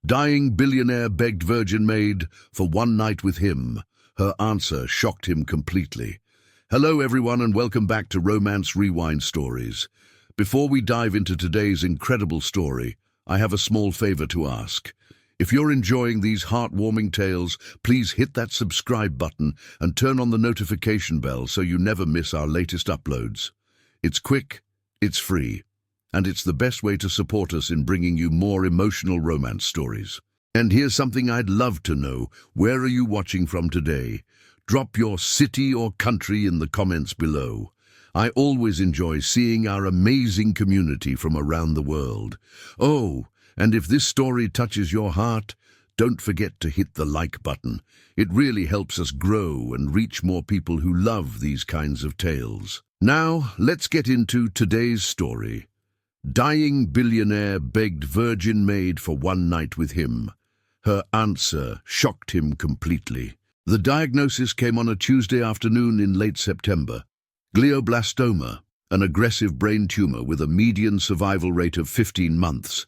Dying billionaire begged Virgin Maid for one night with him. Her answer shocked him completely. Hello everyone and welcome back to Romance Rewind Stories. Before we dive into today's incredible story, I have a small favor to ask. If you're enjoying these heartwarming tales, please hit that subscribe button and turn on the notification bell so you never miss our latest uploads. It's quick, it's free, and it's the best way to support us in bringing you more emotional romance stories. And here's something I'd love to know. Where are you watching from today? Drop your city or country in the comments below. I always enjoy seeing our amazing community from around the world. Oh, and if this story touches your heart, don't forget to hit the like button. It really helps us grow and reach more people who love these kinds of tales. Now, let's get into today's story. Dying billionaire begged Virgin Maid for one night with him. Her answer shocked him completely. The diagnosis came on a Tuesday afternoon in late September. Glioblastoma, an aggressive brain tumor with a median survival rate of 15 months.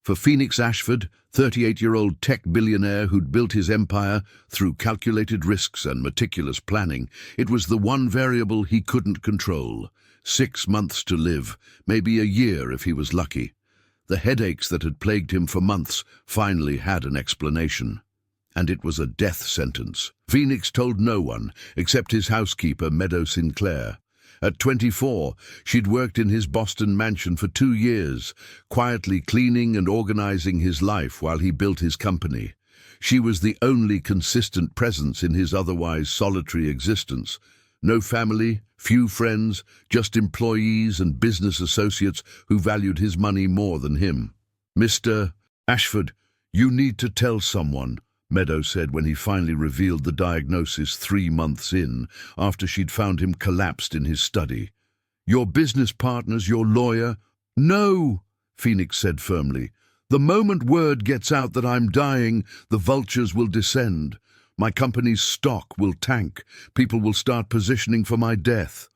For Phoenix Ashford, 38-year-old tech billionaire who'd built his empire through calculated risks and meticulous planning, it was the one variable he couldn't control. 6 months to live, maybe a year if he was lucky. The headaches that had plagued him for months finally had an explanation. And it was a death sentence. Phoenix told no one, except his housekeeper, Meadow Sinclair. At 24, she'd worked in his Boston mansion for 2 years, quietly cleaning and organizing his life while he built his company. She was the only consistent presence in his otherwise solitary existence. No family, few friends, just employees and business associates who valued his money more than him. "Mr. Ashford, you need to tell someone," Meadow said when he finally revealed the diagnosis 3 months in, after she'd found him collapsed in his study. "Your business partners, your lawyer—" "No," Phoenix said firmly. "The moment word gets out that I'm dying, the vultures will descend. My company's stock will tank. People will start positioning for my death.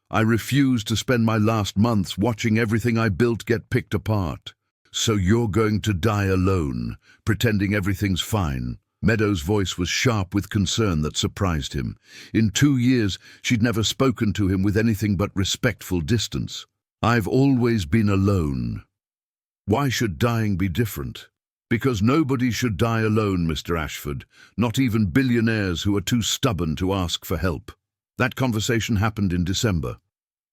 I refuse to spend my last months watching everything I built get picked apart. So you're going to die alone, pretending everything's fine." Meadow's voice was sharp with concern that surprised him. In 2 years, she'd never spoken to him with anything but respectful distance. "I've always been alone. Why should dying be different?" "Because nobody should die alone, Mr. Ashford, not even billionaires who are too stubborn to ask for help." That conversation happened in December.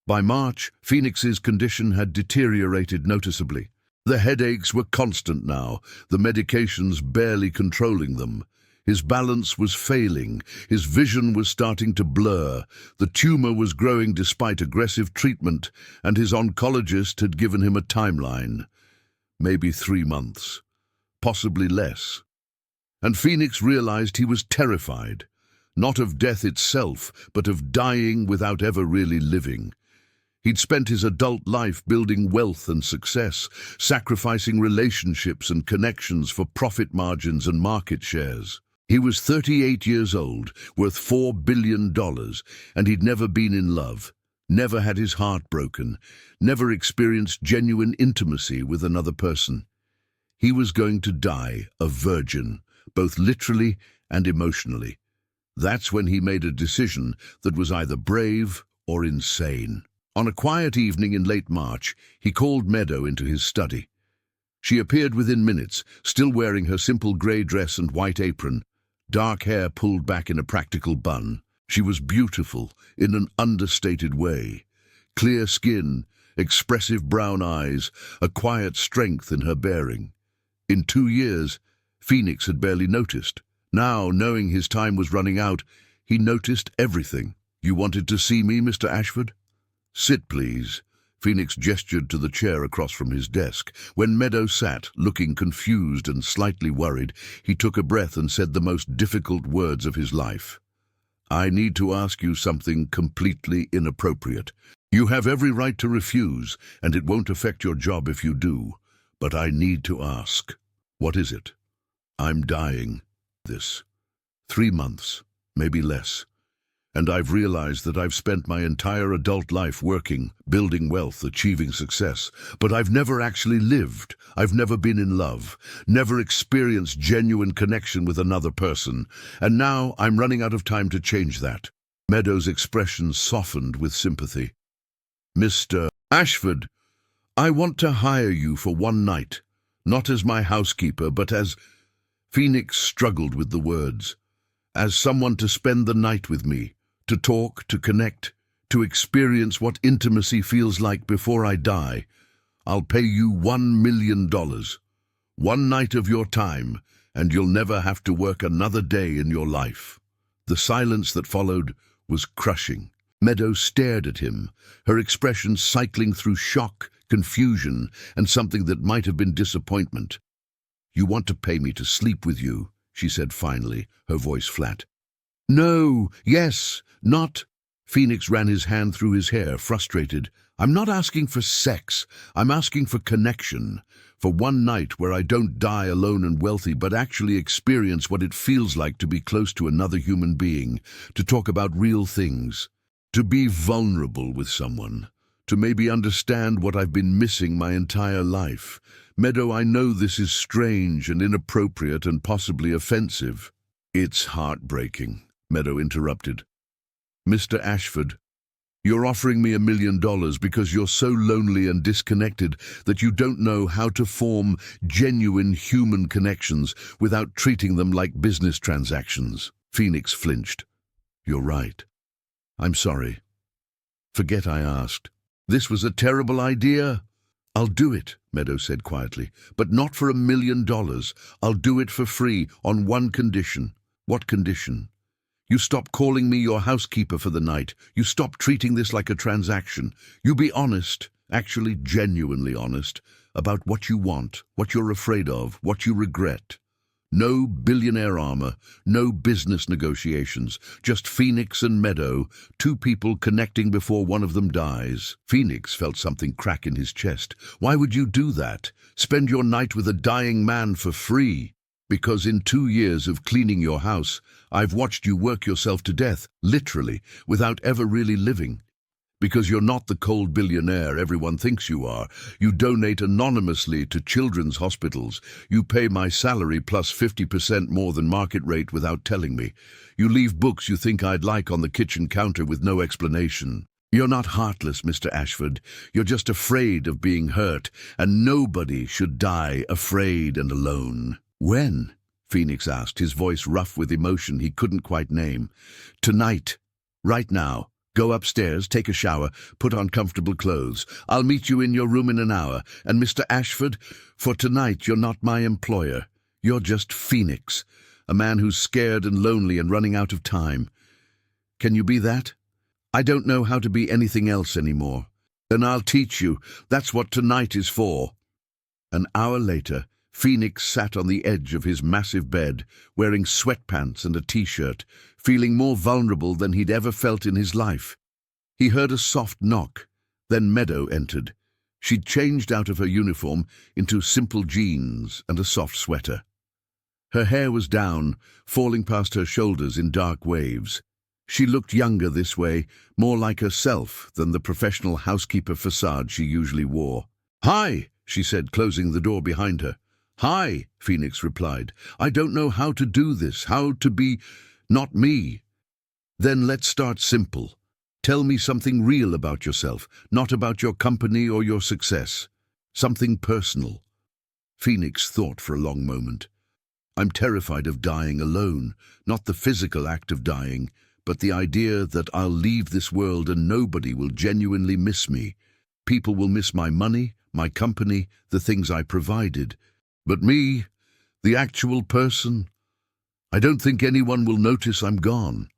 By March, Phoenix's condition had deteriorated noticeably. The headaches were constant now, the medications barely controlling them. His balance was failing, his vision was starting to blur, the tumor was growing despite aggressive treatment, and his oncologist had given him a timeline. Maybe 3 months, possibly less. And Phoenix realized he was terrified, not of death itself, but of dying without ever really living. He'd spent his adult life building wealth and success, sacrificing relationships and connections for profit margins and market shares. He was 38 years old, worth $4 billion, and he'd never been in love, never had his heart broken, never experienced genuine intimacy with another person. He was going to die a virgin, both literally and emotionally. That's when he made a decision that was either brave or insane. On a quiet evening in late March, he called Meadow into his study. She appeared within minutes, still wearing her simple grey dress and white apron, dark hair pulled back in a practical bun. She was beautiful in an understated way. Clear skin, expressive brown eyes, a quiet strength in her bearing. In 2 years, Phoenix had barely noticed. Now, knowing his time was running out, he noticed everything. "You wanted to see me, Mr. Ashford?" "Sit, please." Phoenix gestured to the chair across from his desk. When Meadow sat, looking confused and slightly worried, he took a breath and said the most difficult words of his life. "I need to ask you something completely inappropriate. You have every right to refuse, and it won't affect your job if you do. But I need to ask." "What is it?" "I'm dying. This. 3 months, maybe less. And I've realized that I've spent my entire adult life working, building wealth, achieving success. But I've never actually lived. I've never been in love, never experienced genuine connection with another person. And now I'm running out of time to change that. Meadows' expression softened with sympathy. Mr. Ashford, I want to hire you for one night, not as my housekeeper, but as... Phoenix struggled with the words. As someone to spend the night with me. To talk, to connect, to experience what intimacy feels like before I die. I'll pay you $1 million. One night of your time, and you'll never have to work another day in your life. The silence that followed was crushing. Meadows stared at him, her expression cycling through shock, confusion, and something that might have been disappointment. You want to pay me to sleep with you, she said finally, her voice flat. No, yes, not. Phoenix ran his hand through his hair, frustrated. I'm not asking for sex. I'm asking for connection. For one night where I don't die alone and wealthy, but actually experience what it feels like to be close to another human being, to talk about real things, to be vulnerable with someone, to maybe understand what I've been missing my entire life. Meadow, I know this is strange and inappropriate and possibly offensive. It's heartbreaking, Meadow interrupted. Mr. Ashford, you're offering me $1 million because you're so lonely and disconnected that you don't know how to form genuine human connections without treating them like business transactions. Phoenix flinched. You're right. I'm sorry. Forget I asked. This was a terrible idea. I'll do it, Meadow said quietly, but not for $1 million. I'll do it for free on one condition. What condition? You stop calling me your housekeeper for the night. You stop treating this like a transaction. You be honest, actually genuinely honest, about what you want, what you're afraid of, what you regret. No billionaire armor, no business negotiations, just Phoenix and Meadow, two people connecting before one of them dies. Phoenix felt something crack in his chest. Why would you do that? Spend your night with a dying man for free? Because in 2 years of cleaning your house, I've watched you work yourself to death, literally, without ever really living. Because you're not the cold billionaire everyone thinks you are. You donate anonymously to children's hospitals. You pay my salary plus 50% more than market rate without telling me. You leave books you think I'd like on the kitchen counter with no explanation. You're not heartless, Mr. Ashford. You're just afraid of being hurt, and nobody should die afraid and alone. When? Phoenix asked, his voice rough with emotion he couldn't quite name. Tonight. Right now. Go upstairs, take a shower, put on comfortable clothes. I'll meet you in your room in an hour. And Mr. Ashford, for tonight you're not my employer. You're just Phoenix, a man who's scared and lonely and running out of time. Can you be that? I don't know how to be anything else anymore. Then I'll teach you. That's what tonight is for. An hour later, Phoenix sat on the edge of his massive bed, wearing sweatpants and a t-shirt, feeling more vulnerable than he'd ever felt in his life. He heard a soft knock. Then Meadow entered. She'd changed out of her uniform into simple jeans and a soft sweater. Her hair was down, falling past her shoulders in dark waves. She looked younger this way, more like herself than the professional housekeeper facade she usually wore. "Hi," she said, closing the door behind her. "Hi," Phoenix replied. "I don't know how to do this, how to be not me." "Then let's start simple. Tell me something real about yourself, not about your company or your success. Something personal." Phoenix thought for a long moment. "I'm terrified of dying alone, not the physical act of dying, but the idea that I'll leave this world and nobody will genuinely miss me. People will miss my money, my company, the things I provided. But me, the actual person, I don't think anyone will notice I'm gone."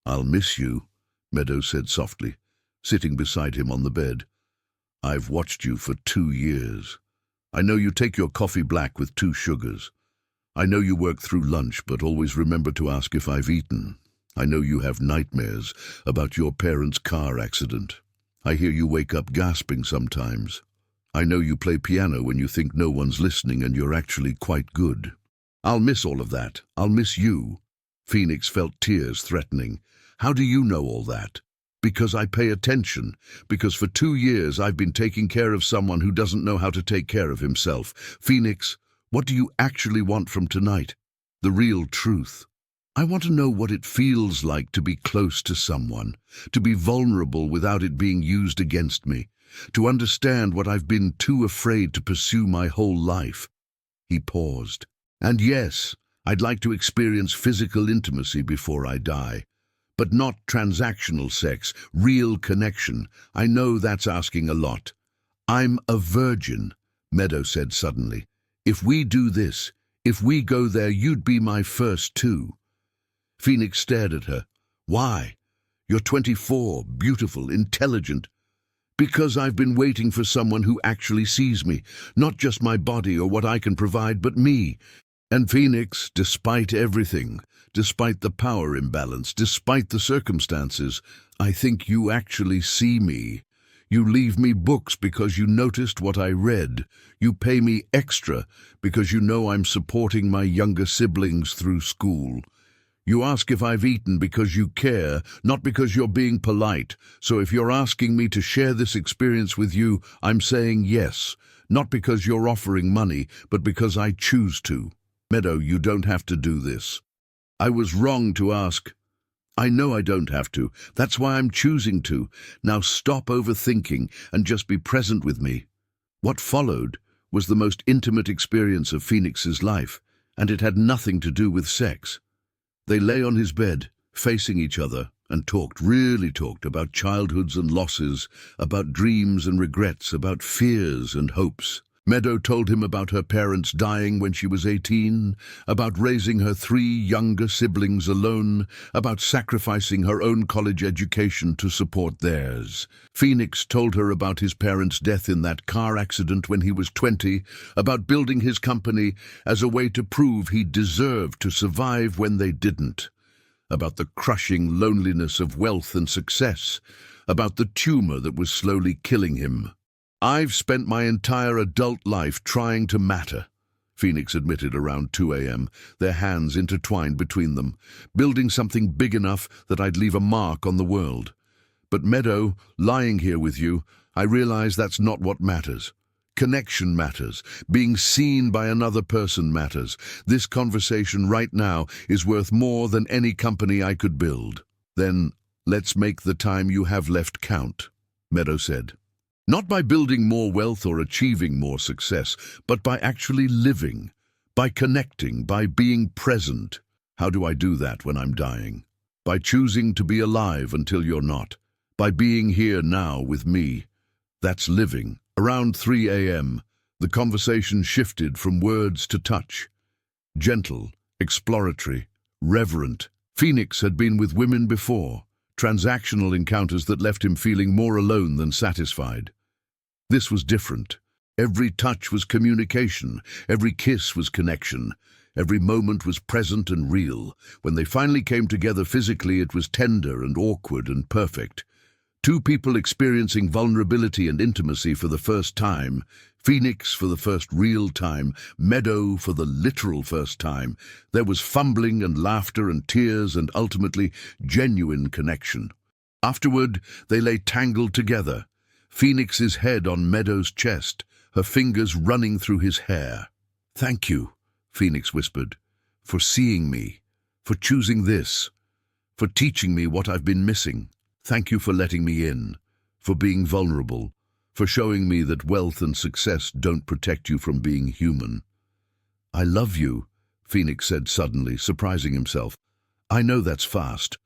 "I'll miss you," Meadow said softly, sitting beside him on the bed. "I've watched you for 2 years. I know you take your coffee black with 2 sugars. I know you work through lunch but always remember to ask if I've eaten. I know you have nightmares about your parents' car accident. I hear you wake up gasping sometimes. I know you play piano when you think no one's listening and you're actually quite good. I'll miss all of that. I'll miss you." Phoenix felt tears threatening. How do you know all that? Because I pay attention. Because for 2 years I've been taking care of someone who doesn't know how to take care of himself. Phoenix, what do you actually want from tonight? The real truth. I want to know what it feels like to be close to someone, to be vulnerable without it being used against me, to understand what I've been too afraid to pursue my whole life. He paused. And yes, I'd like to experience physical intimacy before I die. But not transactional sex, real connection. I know that's asking a lot. I'm a virgin, Meadow said suddenly. If we do this, if we go there, you'd be my first too. Phoenix stared at her. Why? You're 24, beautiful, intelligent. Because I've been waiting for someone who actually sees me, not just my body or what I can provide, but me. And Phoenix, despite everything, despite the power imbalance, despite the circumstances, I think you actually see me. You leave me books because you noticed what I read. You pay me extra because you know I'm supporting my younger siblings through school. You ask if I've eaten because you care, not because you're being polite. So if you're asking me to share this experience with you, I'm saying yes, not because you're offering money, but because I choose to. Meadow, you don't have to do this. I was wrong to ask. I know I don't have to. That's why I'm choosing to. Now stop overthinking and just be present with me. What followed was the most intimate experience of Phoenix's life, and it had nothing to do with sex. They lay on his bed, facing each other, and really talked about childhoods and losses, about dreams and regrets, about fears and hopes. Meadow told him about her parents dying when she was 18, about raising her 3 younger siblings alone, about sacrificing her own college education to support theirs. Phoenix told her about his parents' death in that car accident when he was 20, about building his company as a way to prove he deserved to survive when they didn't, about the crushing loneliness of wealth and success, about the tumor that was slowly killing him. I've spent my entire adult life trying to matter, Phoenix admitted around 2 a.m., their hands intertwined between them, building something big enough that I'd leave a mark on the world. But Meadow, lying here with you, I realize that's not what matters. Connection matters. Being seen by another person matters. This conversation right now is worth more than any company I could build. Then let's make the time you have left count, Meadow said. Not by building more wealth or achieving more success, but by actually living, by connecting, by being present. How do I do that when I'm dying? By choosing to be alive until you're not. By being here now with me. That's living. Around 3 a.m., the conversation shifted from words to touch. Gentle, exploratory, reverent. Phoenix had been with women before. Transactional encounters that left him feeling more alone than satisfied. This was different. Every touch was communication, every kiss was connection, every moment was present and real. When they finally came together physically, it was tender and awkward and perfect. 2 people experiencing vulnerability and intimacy for the first time, Phoenix for the first real time, Meadow for the literal first time. There was fumbling and laughter and tears and ultimately genuine connection. Afterward, they lay tangled together, Phoenix's head on Meadow's chest, her fingers running through his hair. "Thank you," Phoenix whispered, "for seeing me, for choosing this, for teaching me what I've been missing. Thank you for letting me in, for being vulnerable, for showing me that wealth and success don't protect you from being human." "I love you," Phoenix said suddenly, surprising himself. "I know that's fast.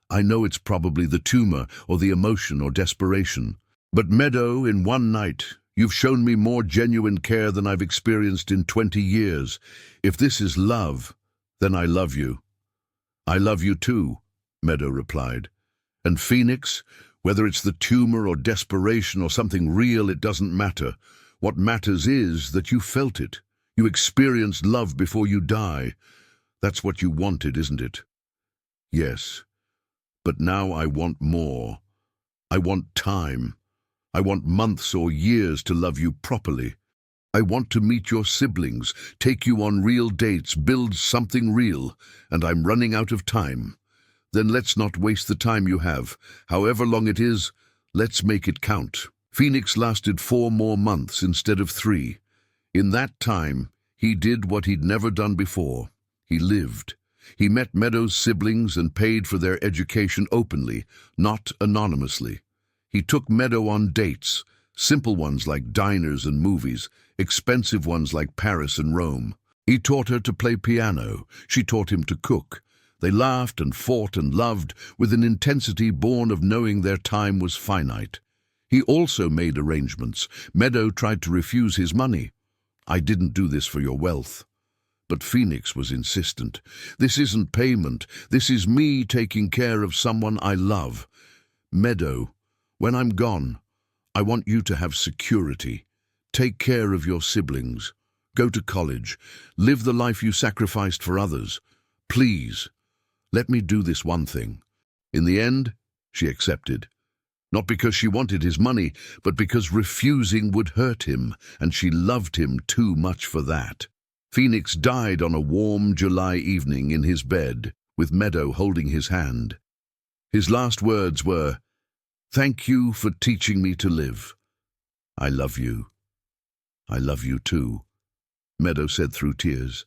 I know it's probably the tumor or the emotion or desperation. But Meadow, in one night, you've shown me more genuine care than I've experienced in 20 years. If this is love, then I love you." "I love you too," Meadow replied. "And Phoenix, whether it's the tumor or desperation or something real, it doesn't matter. What matters is that you felt it. You experienced love before you die. That's what you wanted, isn't it?" "Yes. But now I want more. I want time. I want months or years to love you properly. I want to meet your siblings, take you on real dates, build something real, and I'm running out of time. Then let's not waste the time you have. However long it is, let's make it count. Phoenix lasted 4 more months instead of 3. In that time, he did what he'd never done before. He lived. He met Meadow's siblings and paid for their education openly, not anonymously. He took Meadow on dates, simple ones like diners and movies, expensive ones like Paris and Rome. He taught her to play piano. She taught him to cook. They laughed and fought and loved with an intensity born of knowing their time was finite. He also made arrangements. Meadow tried to refuse his money. "I didn't do this for your wealth." But Phoenix was insistent. "This isn't payment. This is me taking care of someone I love. Meadow, when I'm gone, I want you to have security. Take care of your siblings. Go to college. Live the life you sacrificed for others. Please, let me do this one thing." In the end, she accepted. Not because she wanted his money, but because refusing would hurt him, and she loved him too much for that. Phoenix died on a warm July evening in his bed, with Meadow holding his hand. His last words were, "Thank you for teaching me to live. I love you. I love you too," Meadow said through tears.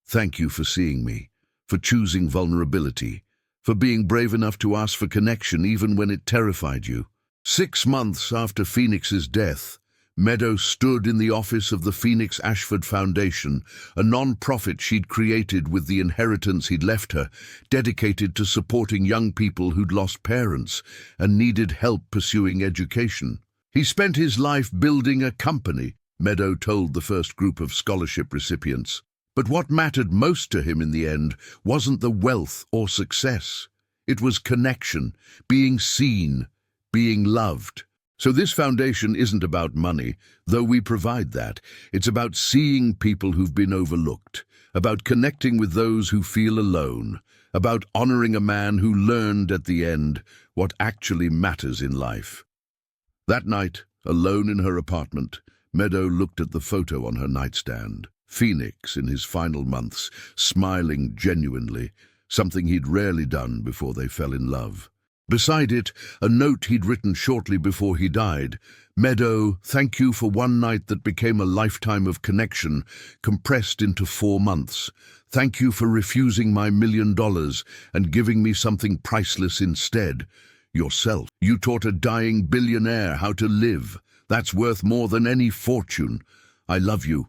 "Thank you for seeing me, for choosing vulnerability, for being brave enough to ask for connection even when it terrified you." 6 months after Phoenix's death, Meadow stood in the office of the Phoenix Ashford Foundation, a non-profit she'd created with the inheritance he'd left her, dedicated to supporting young people who'd lost parents and needed help pursuing education. He spent his life building a company, Meadow told the first group of scholarship recipients. But what mattered most to him in the end wasn't the wealth or success. It was connection, being seen, being loved. So this foundation isn't about money, though we provide that. It's about seeing people who've been overlooked, about connecting with those who feel alone, about honoring a man who learned at the end what actually matters in life. That night, alone in her apartment, Meadow looked at the photo on her nightstand. Phoenix in his final months, smiling genuinely, something he'd rarely done before they fell in love. Beside it, a note he'd written shortly before he died. "Meadow, thank you for one night that became a lifetime of connection, compressed into 4 months. Thank you for refusing my $1 million and giving me something priceless instead. Yourself. You taught a dying billionaire how to live. That's worth more than any fortune. I love you.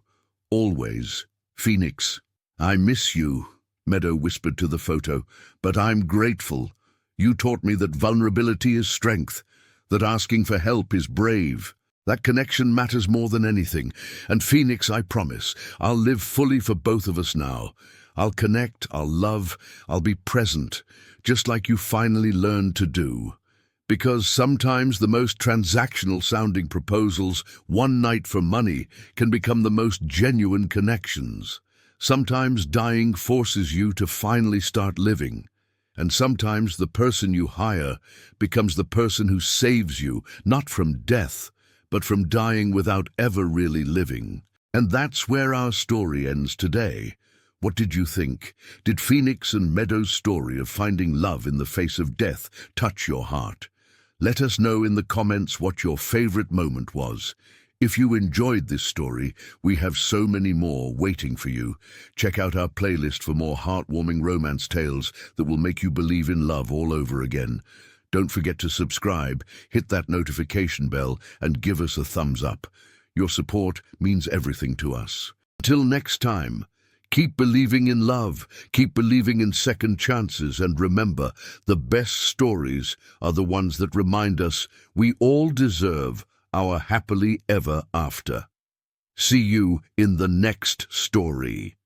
Always. Phoenix." "I miss you," Meadow whispered to the photo, "but I'm grateful. You taught me that vulnerability is strength, that asking for help is brave. That connection matters more than anything. And Phoenix, I promise, I'll live fully for both of us now. I'll connect, I'll love, I'll be present, just like you finally learned to do. Because sometimes the most transactional-sounding proposals, one night for money, can become the most genuine connections. Sometimes dying forces you to finally start living. And sometimes the person you hire becomes the person who saves you, not from death, but from dying without ever really living. And that's where our story ends today. What did you think? Did Phoenix and Meadow's story of finding love in the face of death touch your heart? Let us know in the comments what your favorite moment was. If you enjoyed this story, we have so many more waiting for you. Check out our playlist for more heartwarming romance tales that will make you believe in love all over again. Don't forget to subscribe, hit that notification bell, and give us a thumbs up. Your support means everything to us. Until next time, keep believing in love, keep believing in second chances, and remember, the best stories are the ones that remind us we all deserve our happily ever after. See you in the next story.